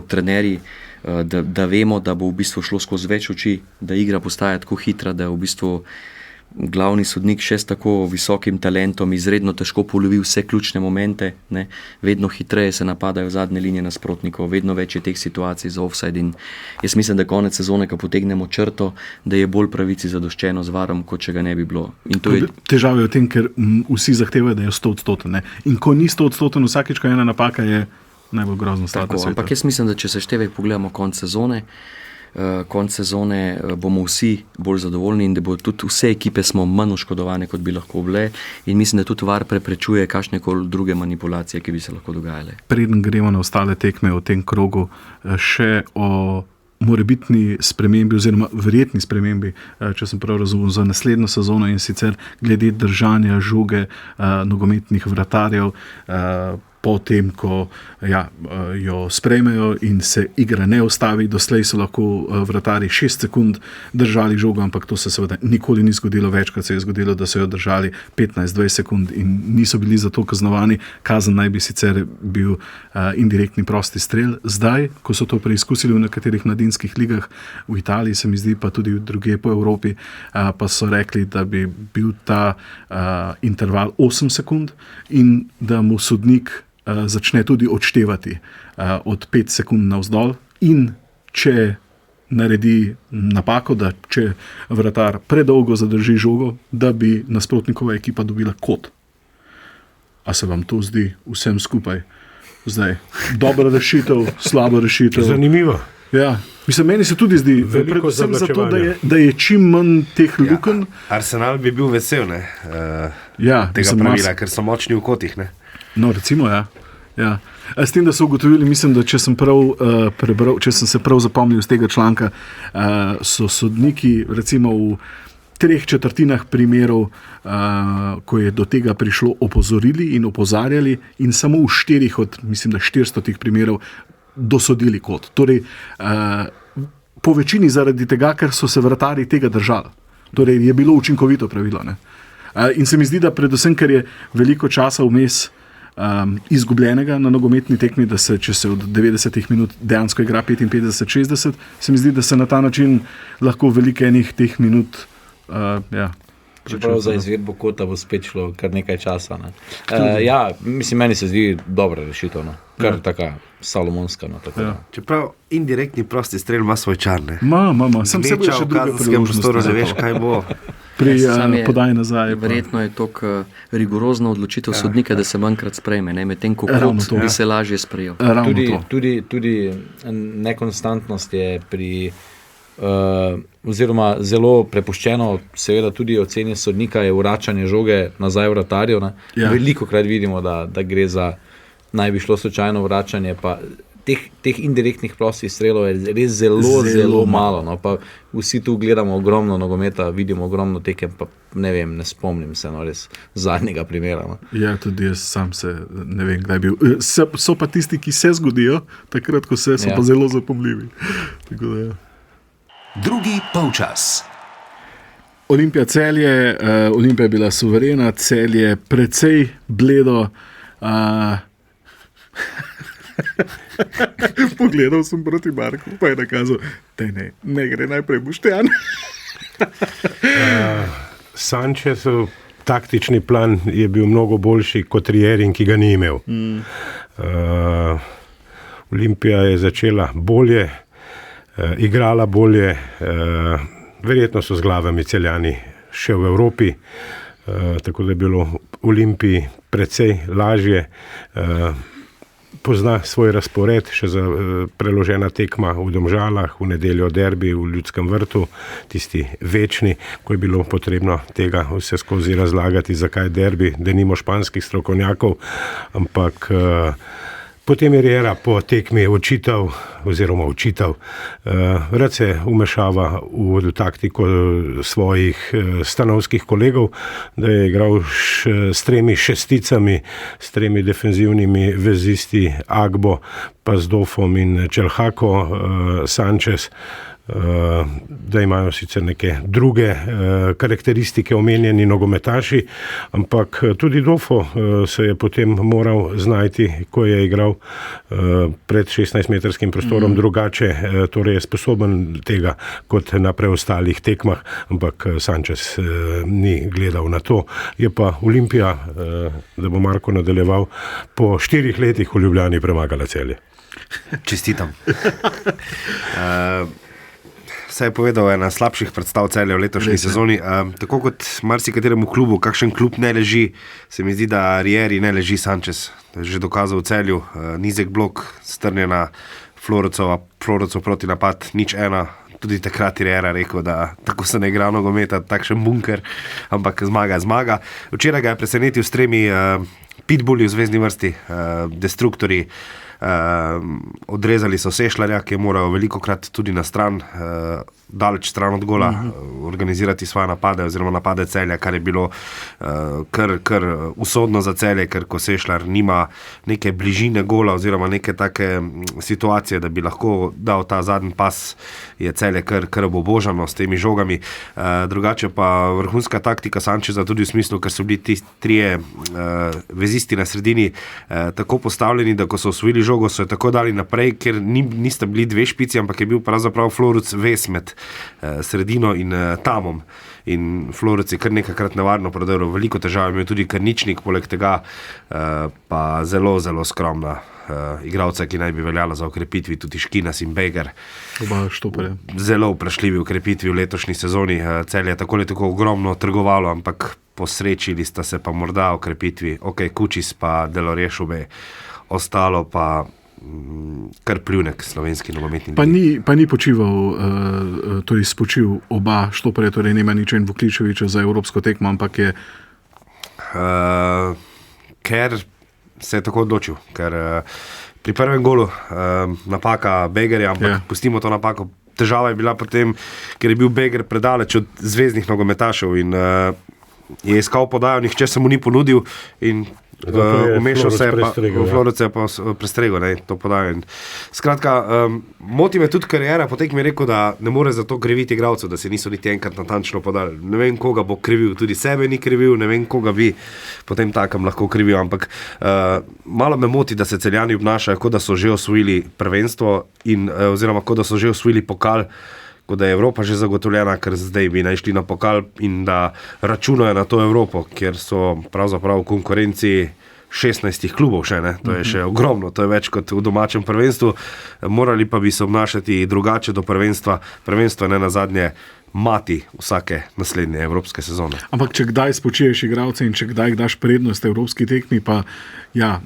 trenerji, da vemo, da bo v bistvu šlo skozi več oči, da igra postaja tako hitra, da v bistvu glavni sodnik še s tako visokim talentom izredno težko polovi vse ključne momente, ne? Vedno hitreje se napadajo zadnje linije nasprotnikov, vedno več je teh situacij za offside in jaz mislim, da konec sezone, ko potegnemo črto, da je bolj pravici zadoščeno z VARom, kot če ga ne bi bilo. In to je... Težava je v tem, ker vsi zahtevajo, da je 100%. In ko ni 100%, vsakič, ko je ena napaka, je najbolj grozno stvar na svetu. Ampak jaz mislim, da če se števek pogledamo konc sezone bomo vsi bolj zadovoljni in da bo tudi vse ekipe smo manj oškodovane, kot bi lahko bile, in mislim, da tudi VAR preprečuje kakšnekoli druge manipulacije, ki bi se lahko dogajale. Preden gremo na ostale tekme v tem krogu, še o morebitni spremembi oziroma verjetni spremembi, če sem prav razumel, za naslednjo sezono, in sicer glede držanja žoge nogometnih vratarjev, potem, ko jo sprejmejo in se igra ne ustavi. Doslej so lahko vratarji 6 sekund držali žogo, ampak to se seveda nikoli ni zgodilo. Večkrat se je zgodilo, da so jo držali 15-20 sekund in niso bili za to kaznovani. Kazen naj bi sicer bil indirektni prosti strel. Zdaj, ko so to preizkusili v nekaterih mladinskih ligah, v Italiji se mi zdi, pa tudi druge po Evropi, pa so rekli, da bi bil ta interval 8 sekund in da mu sodnik začne tudi odštevati od 5 sekund navzdol, in če naredi napako, da če vratar predolgo zadrži žogo, da bi nasprotnikova ekipa dobila kot. A se vam to zdi vsem skupaj zdaj dobra rešitev, slaba rešitev? Zanimivo. Ja. Mislim, meni se tudi zdi, predvsem zato, da je čim manj teh lukenj. Arsenal bi bil vesel, ne? Tega pravila, ker so močni v kotih, ne? No, recimo, ja. S tem, da so ugotovili, mislim, da če sem prebral, če sem se prav zapomnil iz tega članka, so sodniki recimo v 3/4 primerov, ko je do tega prišlo, opozorili in opozarjali, in samo v 4 od, mislim, da 400 primerov dosodili kot. Torej, po večini zaradi tega, ker so se vratarji tega držali. Torej, je bilo učinkovito pravilo. Ne? In se mi zdi, da predvsem, ker je veliko časa vmes izgubljenega na nogometni tekmi, da se, če se od 90 minut dejansko igra 55-60, se mi zdi, da se na ta način lahko veliko enih teh minut Čeprav za izvedbo kota bo spet šlo kar nekaj časa. Ne. Mislim, meni se zdi dobra rešitev, no. Kar taka salomonska. No, tako. Čeprav indirektni prosti strel ima svoj čar. Sem se bo še druge priložnosti. Ne veš, kaj bo. Pri podaji nazaj. Verjetno je to rigorozna odločitev sodnika, da se manjkrat sprejme, medtem ko kot bi se lažje sprejel. Tudi nekonstantnost je pri oziroma zelo prepuščeno, seveda tudi oceni sodnika, je vračanje žoge nazaj vratarjev. Velikokrat vidimo, da gre za naj bi šlo slučajno vračanje, pa teh indirektnih prostih strelov je res zelo malo. No. Pa vsi tu gledamo ogromno nogometa, vidimo ogromno tekem, pa ne vem, ne spomnim se res zadnjega primera. No. Ja, tudi jaz sam se ne vem, kdaj bil. So pa tisti, ki se zgodijo, takrat, ko so pa zelo zapomljivi. Tako da Drugi polčas. Olimpija Celje, Olimpija je bila suverena, Celje precej bledo. Pogledal sem proti Marku, pa je nakazal, da ne gre najprej Boštjan. Sančesov taktični plan je bil mnogo boljši kot Rierin, ki ga ni imel. Olimpija je začela bolje, igrala bolje, verjetno so z glavami Celjani še v Evropi, tako da je bilo Olimpiji precej lažje. Pozna svoj razpored, še za preložena tekma v Domžalah, v nedeljo derbi v Ljudskem vrtu, tisti večni, ko je bilo potrebno tega vse skozi razlagati, zakaj derbi, da nimo španskih strokovnjakov, ampak potem je Riera po tekmi očital, rad se umešava v taktiko svojih stanovskih kolegov, da je igral s 3 šesticami, s 3 defenzivnimi vezisti Agbo, pa z Dofom in Čelhako, Sanchez, da imajo sicer neke druge karakteristike omenjeni nogometaši, ampak tudi Dofo se je potem moral znajti, ko je igral pred 16-metrskim prostorom drugače, torej je sposoben tega kot na preostalih tekmah, ampak Sanchez ni gledal na to. Je pa Olimpija, da bo Marko nadaljeval, po 4 letih v Ljubljani premagala Celje. Čestitam. Se je povedal, ena slabših predstav Celja v letošnji sezoni. Tako kot marsikateremu klubu, kakšen klub ne leži, se mi zdi, da Rieri ne leži Sanchez. To je že dokazal v Celju. Nizek blok, strnjena Florovcov proti napad, 0-1. Tudi takrat je Riera rekel, da tako se ne igra nogometa, takšen bunker, ampak zmaga. Včeraj ga je presenetil s 3 pitbulli v zvezni vrsti, destruktorji. Odrezali so Sešljarja, ki je moral velikokrat tudi na stran, daleč stran od gola, organizirati svoje napade oziroma napade Celja, kar je bilo kar usodno za Celje, ker ko Sešljar nima neke bližine gola oziroma neke take situacije, da bi lahko dal ta zadnji pas, je Celje kar obožano s temi žogami. Drugače pa vrhunska taktika Sančeza tudi v smislu, ker so bili ti 3 vezisti na sredini tako postavljeni, da ko so osvojili žogo, so jo tako dali naprej, ker nista bili 2 špici, ampak je bil pravzaprav Floruc ves med sredino in Tamom. In Floruc je kar nekakrat nevarno prodrl, veliko težav je imel tudi Krničnik, poleg tega pa zelo, zelo skromna igralca, ki naj bi veljala za okrepitvi, tudi Škinas in Beger. Oba štoperja. Zelo vprašljivi okrepitvi v letošnji sezoni. Celje je tako ogromno trgovalo, ampak posrečili sta se pa morda okrepitvi. Kučis pa Delorešube, ostalo pa kar pljunek slovenski nogometni. Pa ni počival, torej spočil oba štoperja, torej Nemaniča in Vukličeviča za evropsko tekmo, ampak je... Ker se je tako odločil, ker pri prvem golu napaka Begerja, ampak pustimo to napako. Težava je bila potem, ker je bil Beger predaleč od zvezdnih nogometašev in je iskal podajo, nihče se mu ni ponudil in umešal se je pa Floruc je pa prestregel to podajo. Skratka, moti me tudi kariera, potem mi je rekel, da ne more za to kriviti igralcev, da se niso niti enkrat natančno podali. Ne vem, koga bo krivil, tudi sebe ni krivil, ne vem, koga bi potem takem lahko krivil, ampak malo me moti, da se Celjani obnašajo, kot da so že osvojili prvenstvo in oziroma kot da so že osvojili pokal, kot da je Evropa že zagotovljena, ker zdaj bi naj šli na pokal in da računajo na to Evropo, kjer so pravzaprav v konkurenci 16 klubov še, to je še ogromno, to je več kot v domačem prvenstvu, morali pa bi se obnašati drugače do prvenstva, prvenstvo je ne nazadnje mati vsake naslednje evropske sezone. Ampak če kdaj spočiješ igralce in če kdaj daš prednost evropski tekmi, pa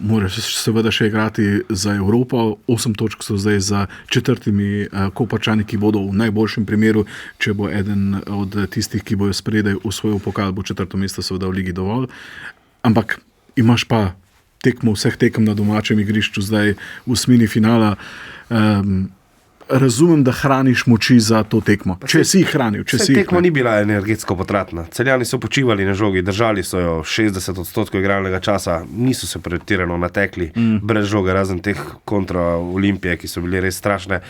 moraš seveda še igrati za Evropo. 8 točk so zdaj za 4 Kopačani, ki bodo v najboljšem primeru, če bo eden od tistih, ki bojo spredaj osvojil pokal, bo 4. mesto seveda v ligi dovolj. Ampak imaš pa tekmo vseh tekem na domačem igrišču zdaj v osmini finala. Razumem, da hraniš moči za to tekmo. Če si jih hranil. Tekma ni bila energetsko potratna. Celjani so počivali na žogi, držali so jo 60% igralnega časa, niso se pretirano natekli brez žoge, razen teh kontra Olimpije, ki so bili res strašne.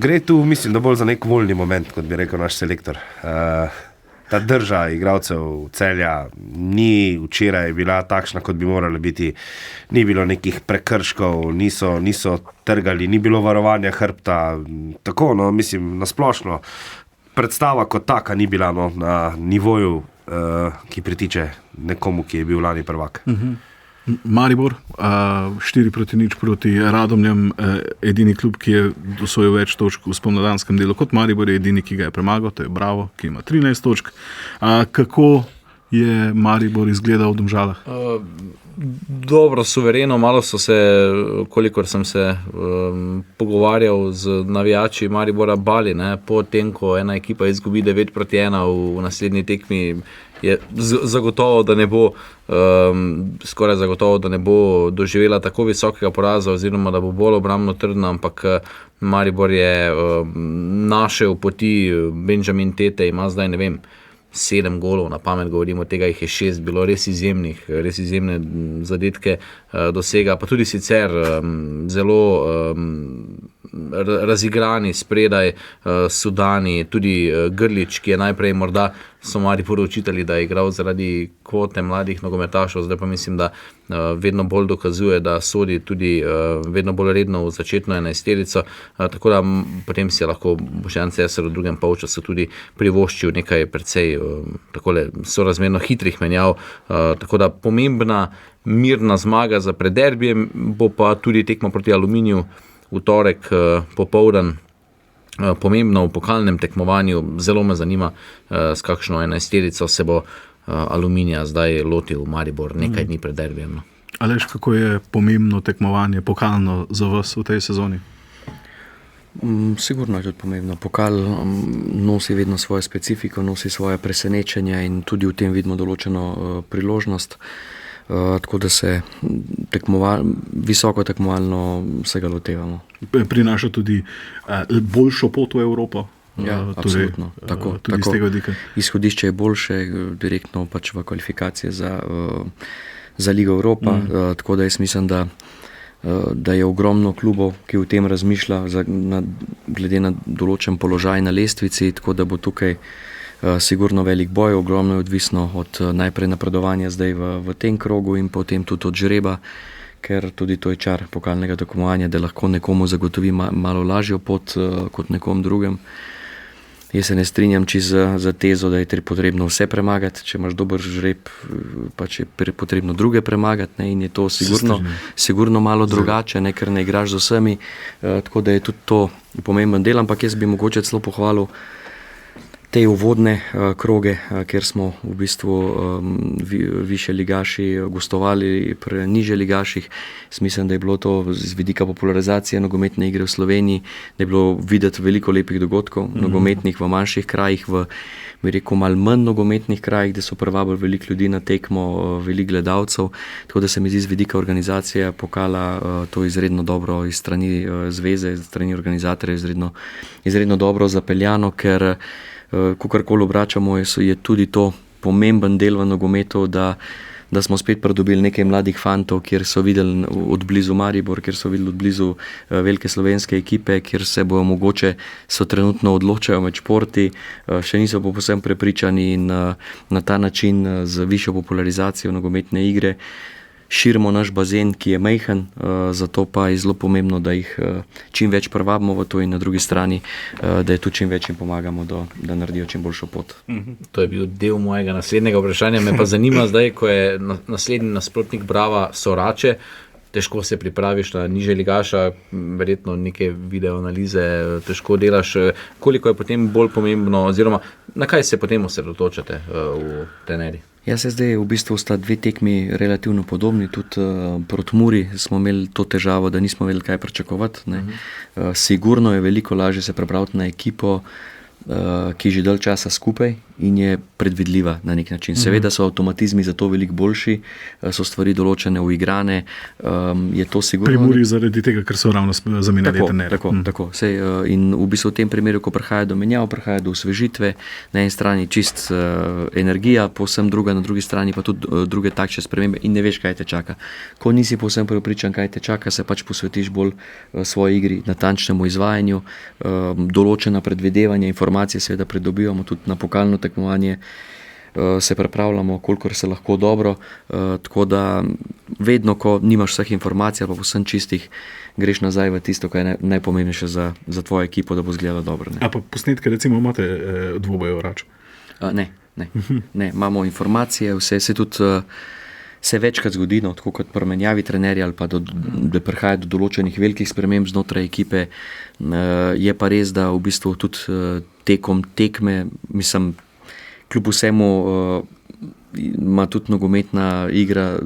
Gre tu, mislim, da bolj za nek voljni moment, kot bi rekel naš selektor. Ta drža igralcev Celja ni včeraj bila takšna, kot bi morala biti. Ni bilo nekih prekrškov, niso trgali, ni bilo varovanja hrbta. Tako, mislim, nasplošno. Predstava kot taka ni bila na nivoju, ki pritiče nekomu, ki je bil lani prvak. Maribor, 4-0 proti Radomljam, edini klub, ki je dosojil več točk v spomladanskem delu kot Maribor, je edini, ki ga je premagal, to je Bravo, ki ima 13 točk. Kako je Maribor izgledal v Domžalah? Dobro, suvereno, malo so se, kolikor sem se pogovarjal z navijači Maribora, bali, ne, po tem, ko ena ekipa izgubi 9-1 v naslednji tekmi, je zagotovo, da ne bo, skoraj zagotovo, da ne bo doživela tako visokega poraza, oziroma da bo bolj obrambno trdna, ampak Maribor je našel poti. Benjamin Tete ima zdaj, ne vem, 7 golov, na pamet govorimo, tega jih je 6, bilo res izjemne zadetke dosega, pa tudi sicer zelo razigrani spredaj, Sudani, tudi Grlič, ki je najprej morda so Mariboru očitali, da je igral zaradi kvote mladih nogometašev, zdaj pa mislim, da vedno bolj dokazuje, da sodi tudi vedno bolj redno v začetno 11-terico, tako da potem si je lahko Boštjan Cesar v drugem polčasu tudi privoščil nekaj precej takole sorazmerno hitrih menjav, tako da pomembna mirna zmaga za pred derbijem, bo pa tudi tekma proti Aluminiju v torek popoldan, pomembno v pokalnem tekmovanju. Zelo me zanima, s kakšno 11-terico se bo Aluminija zdaj lotil Maribor nekaj dni pred derbijem. Aleš, kako je pomembno tekmovanje pokalno za vas v tej sezoni? Sigurno je tudi pomembno. Pokal nosi vedno svojo specifiko, nosi svoje presenečenja in tudi v tem vidimo določeno priložnost. Tako da se visoko tekmovalno vsega lotevamo. Prinaša tudi boljšo pot v Evropo? Ja, absolutno. Tako. Z tega vidika. Izhodišče je boljše, direktno pač v kvalifikacije za Ligo Evropa, tako da jaz mislim, da je ogromno klubov, ki v tem razmišlja glede na določen položaj na lestvici, tako da bo tukaj sigurno velik boj, ogromno je odvisno od najprej napredovanja zdaj v tem krogu in potem tudi od žreba, ker tudi to je čar pokalnega tekmovanja, da lahko nekomu zagotovi malo lažjo pot kot nekom drugem. Jaz se ne strinjam čisto za tezo, da je potrebno vse premagati, če imaš dober žreb, pač je potrebno druge premagati, ne, in je to sigurno malo drugače, ne, ker ne igraš z vsemi, tako da je tudi to pomemben del, ampak jaz bi mogoče celo pohvalil te uvodne kroge, kjer smo v bistvu više ligaši gostovali pri nižje ligaših. Mislim, da je bilo to z vidika popularizacije nogometne igre v Sloveniji, da je bilo videti veliko lepih dogodkov, nogometnih v manjših krajih, bi rekel, malo manj nogometnih krajih, da so privabili veliko ljudi na tekmo, veliko gledalcev, tako da se mi zdi z vidika organizacije pokala to izredno dobro iz strani zveze, iz strani organizatorja, izredno dobro zapeljano, ker kakorkoli obračamo, je tudi to pomemben del v nogometu, da smo spet pridobili nekaj mladih fantov, kjer so videli od blizu Maribor, kjer so videli od blizu velike slovenske ekipe, kjer se bojo mogoče trenutno odločajo med športi, še niso pa povsem prepričani in na ta način z višjo popularizacijo nogometne igre širimo naš bazen, ki je majhen, zato pa je zelo pomembno, da jih čim več privabimo v to in na drugi strani, da je tudi čim več jim pomagamo, da naredijo čim boljšo pot. To je bil del mojega naslednjega vprašanja. Me pa zanima zdaj, ko je naslednji nasprotnik Brava Sorače, težko se pripraviš na nižje ligaša, verjetno neke videoanalize težko delaš. Koliko je potem bolj pomembno, oziroma na kaj se potem osredotočate v trenerji? Ja, se zdaj v bistvu sta dve tekmi relativno podobni, tudi proti Muri smo imeli to težavo, da nismo vedeli, kaj pričakovati. Sigurno je veliko lažje se pripraviti na ekipo, ki že dalj časa skupaj in je predvidljiva na nek način. Seveda so avtomatizmi za to veliko boljši, so stvari določene, uigrane, je to sigurno... Pri Muri zaradi tega, ker so ravno zamenjali trenerje. Tako. In v bistvu v tem primeru, ko prihaja do menjav, prihaja do osvežitve, na eni strani čist energija, povsem druga, na drugi strani pa tudi druge takšne spremembe in ne veš, kaj te čaka. Ko nisi povsem prepričan, kaj te čaka, se pač posvetiš bolj svoji igri, natančnemu izvajanju, določena predvidevanja, informacije seveda pridobivamo tudi na pokalno tekmovanje, se pripravljamo, kolikor se lahko dobro, tako da vedno, ko nimaš vseh informacij ali pa povsem čistih, greš nazaj v tisto, kaj je najpomembnejše za tvojo ekipo, da bo izgledalo dobro. A pa posnetke recimo imate dvoboje v Raču? Ne, imamo informacije, vse se tudi se večkrat zgodi, no, tako kot pri menjavi trenerja ali pa da prihaja do določenih velikih sprememb znotraj ekipe. Je pa res, da v bistvu tudi tekom tekme, mislim, kljub vsemu ima tudi nogometna igra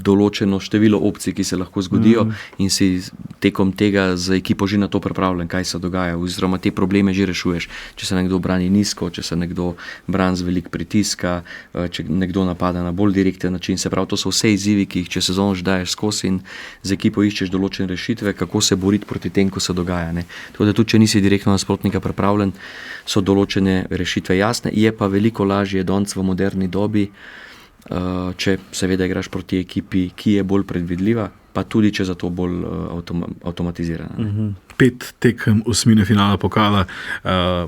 določeno število opcij, ki se lahko zgodijo in si tekom tega z ekipo že na to pripravljen, kaj se dogaja, oziroma te probleme že rešuješ. Če se nekdo brani nizko, če se nekdo brani z velik pritiska, če nekdo napada na bolj direkten način. Se pravi, to so vse izzivi, ki jih čez sezono že daješ skozi in z ekipo iščeš določene rešitve, kako se boriti proti tem, ko se dogaja. Ne. Tako da tudi, če nisi direktno nasprotnika pripravljen, so določene rešitve jasne. Je pa veliko lažje danes v moderni dobi, če seveda igraš proti ekipi, ki je bolj predvidljiva, pa tudi če za to bolj avtomatizirana. 5 tekem osmine finala pokala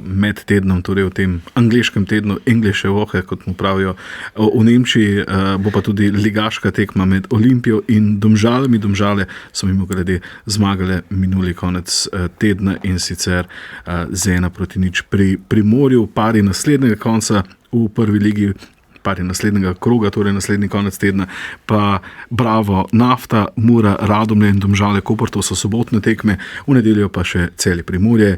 med tednom, torej v tem angleškem tednu, Englische Woche, kot mu pravijo v Nemčiji, bo pa tudi ligaška tekma med Olimpijo in Domžalami. Domžale so mimogrede zmagale minuli konec tedna in sicer z 1-0 pri Primorju. Pari naslednjega konca v prvi ligi, pari naslednjega kroga, torej naslednji konec tedna, pa Bravo, Nafta, Mura, Radomlje in Domžale, Koper, to so sobotne tekme, v nedeljo pa še Celje, Primorje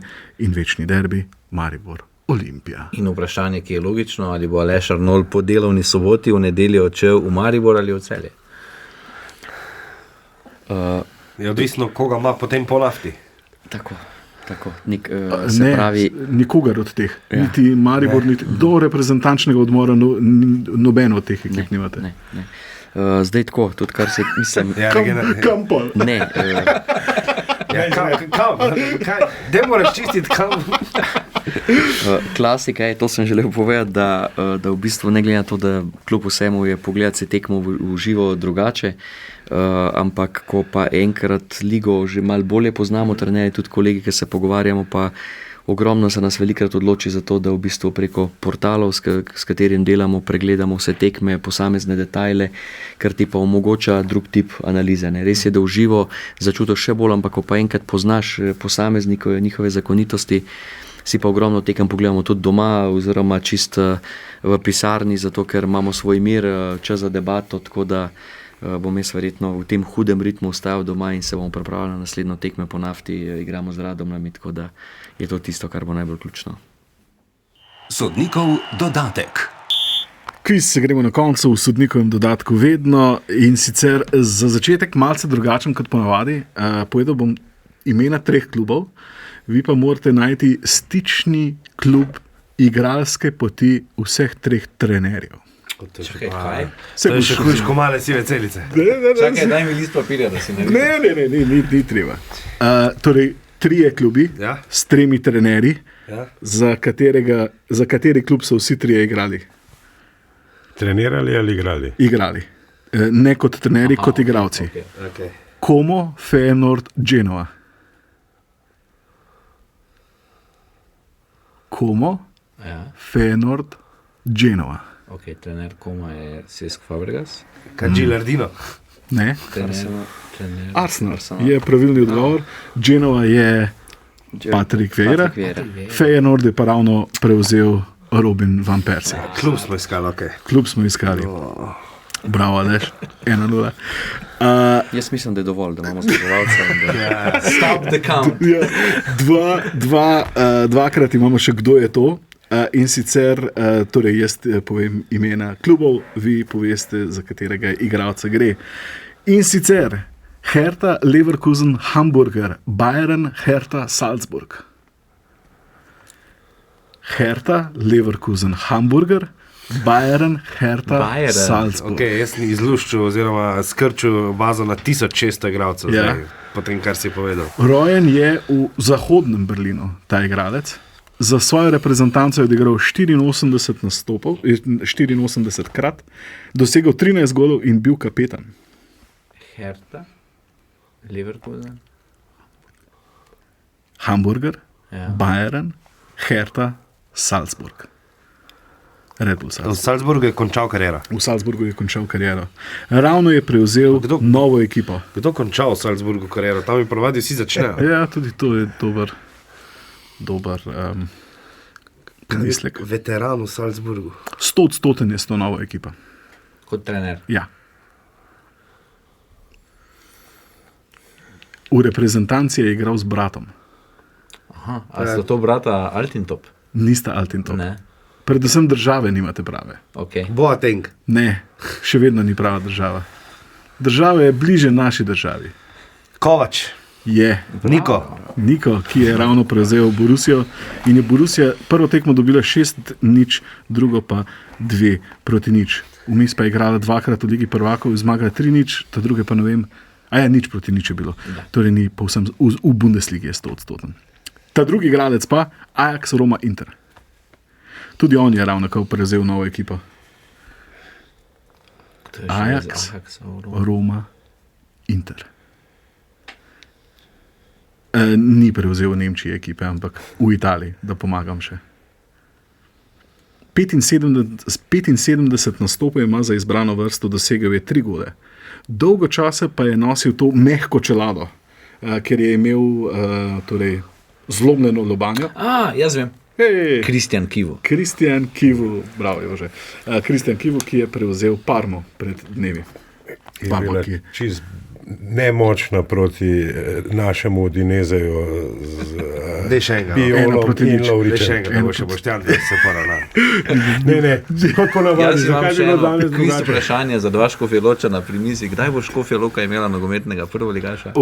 in večni derbi Maribor, Olimpija. In vprašanje, ki je logično, ali bo Aleš Arnol po delovni soboti v nedeljo odšel v Maribor ali v Celje? Je odvisno, koga ima potem po Nafti. Tako. Se pravi, nikogar od teh, niti Maribor, niti do reprezentančnega odmora nobeno od teh ekip nimate. Ne. Zdaj tako, tudi kar se mislim... Kam pa? Ne. Kam? Kde moraš čistiti kam? Klasika je, to sem želel povedati, da v bistvu ne glede na to, da kljub vsemu je pogledati se tekmo v živo drugače, ampak ko pa enkrat ligo že malo bolje poznamo, trenerji, tudi kolegi, ki se pogovarjamo, pa ogromno se nas velikrat odloči za to, da v bistvu preko portalov, s katerim delamo, pregledamo vse tekme, posamezne detajle, kar ti pa omogoča drug tip analize. Ne. Res je, da v živo začutiš še bolj, ampak ko pa enkrat poznaš posameznikov, njihove zakonitosti, si pa ogromno tekem pogledamo tudi doma oziroma čist v pisarni, zato ker imamo svoj mir, čas za debato, tako da bom jaz verjetno v tem hudem ritmu ostajal doma in se bomo pripravljali na naslednjo tekme po Nafti, igramo z Radomljami, tako da je to tisto, kar bo najbolj ključno. Sodnikov dodatek. Kviz se gremo na koncu v sodnikovem dodatku vedno in sicer za začetek malce drugačen kot ponavadi. Povedal bom imena 3 klubov, vi pa morate najti stični klub igralske poti vseh 3 trenerjev. Čakaj, kaj? To je še hujš, ko male sive celice. Čakaj, daj mi list papirja, da si ne vidim. Ne, ni treba. Torej, 3 klubi s 3 trenerji, za kateri klub so vsi 3 igrali. Trenirali ali igrali? Igrali. Ne kot trenerji, kot igralci. Okay. Como, Feyenoord, Genoa. Como, Feyenoord, Genoa. Ok, trener Koma je Cesc Fabregas. Gilardino. Ne. Trener Arsenal je pravilni odgovor. Genoa je Patrick Vieira. Feyenoord je pa ravno prevzel Robin van Persie. Klub smo iskali, ok. Klub smo iskali. Bravo, Aleš. 1-0. Jaz mislim, da je dovolj, da imamo spremljevalca. Stop the count. Dvakrat imamo še kdo je to. In sicer, torej jaz povem imena klubov, vi poveste, za katerega igralca gre. In sicer Hertha, Leverkusen, Hamburger, Bayern, Hertha, Salzburg. Hertha, Leverkusen, Hamburger, Bayern, Hertha, Salzburg. Ok, jaz sem izluščil oziroma skrčil bazo na 1600 igralcev, potem kar si povedal. Rojen je v zahodnem Berlinu, ta igralec. Za svojo reprezentanco je odigral 84 nastopov, 84 krat, dosegel 13 golov in bil kapetan. Hertha, Leverkusen, Hamburger, Bayern, Hertha, Salzburg. Red Bull V Salzburgu je končal kariero. V Salzburgu je končal kariero. Ravno je prevzel novo ekipo. Kdo končal v Salzburgu kariero? Tam je ponovadi vsi začnejo. Ja, tudi to je dober mislek. Veteran v Salzburgu. 100% je to nova ekipa. kot trener. Ja. V reprezentanci je igral z bratom. Aha, a so to brata Altintop? Nista Altintop. Ne. Predvsem države nimate prave. Okay. Boateng. Ne, še vedno ni prava država. Država je bliže naši državi. Kovač. Je Niko, ki je ravno prevzel Borussijo in je Borussia prvo tekmo dobila 6-0, drugo pa 2-0. Vmes pa je igrala dvakrat v Ligi prvakov, zmagala 3-0, ta druge pa ne vem. A ja, 0-0 je bilo. Torej ni povsem, v Bundesligi je 100%. Ta drugi igralec pa, Ajax, Roma, Inter. Tudi on je ravno prevzel novo ekipo. Ajax, Roma, Inter. Ni prevzel v Nemčiji ekipe, ampak v Italiji, da pomagam še. 75 nastopov ima za izbrano vrsto, dosegel je 3 gole. Dolgo časa pa je nosil to mehko čelado, ker je imel zlomljeno lobanjo. Jaz vem. Hey. Kristjan Kivu, bravo Jože. Kristjan Kivu, ki je prevzel Parmo pred dnevi. Parmo, ki je čist nemočna proti našemu Udinezeju z Biolom in Lovričem. Ne bo še Boštjan, da se poravna. Ne, kot ponavadi. Zakaj bi bilo danes drugače? Vprašanje za dva Škofje Ločana pri mizi. Kdaj bo Škofja Loka imela nogometnega prvoligaša?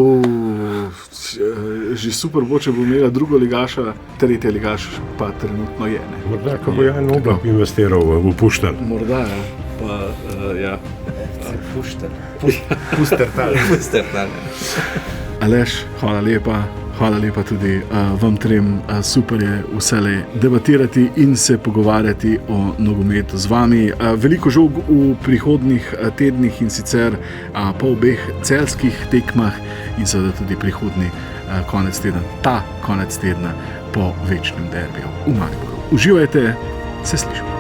Že super bo, če bo imela drugoligaša, tretji ligaš pa trenutno je. Ne? Morda, ko bo Jan Oblak investiral v Puštan. Morda, pa ja. Puster tal. Aleš, hvala lepa tudi vam trem, super je vselej debatirati in se pogovarjati o nogometu z vami. Veliko žog v prihodnih tednih in sicer po obeh celjskih tekmah in seveda tudi prihodni konec tedna, ta konec tedna po večnem derbiju v Mariboru. Uživajte, se slišimo.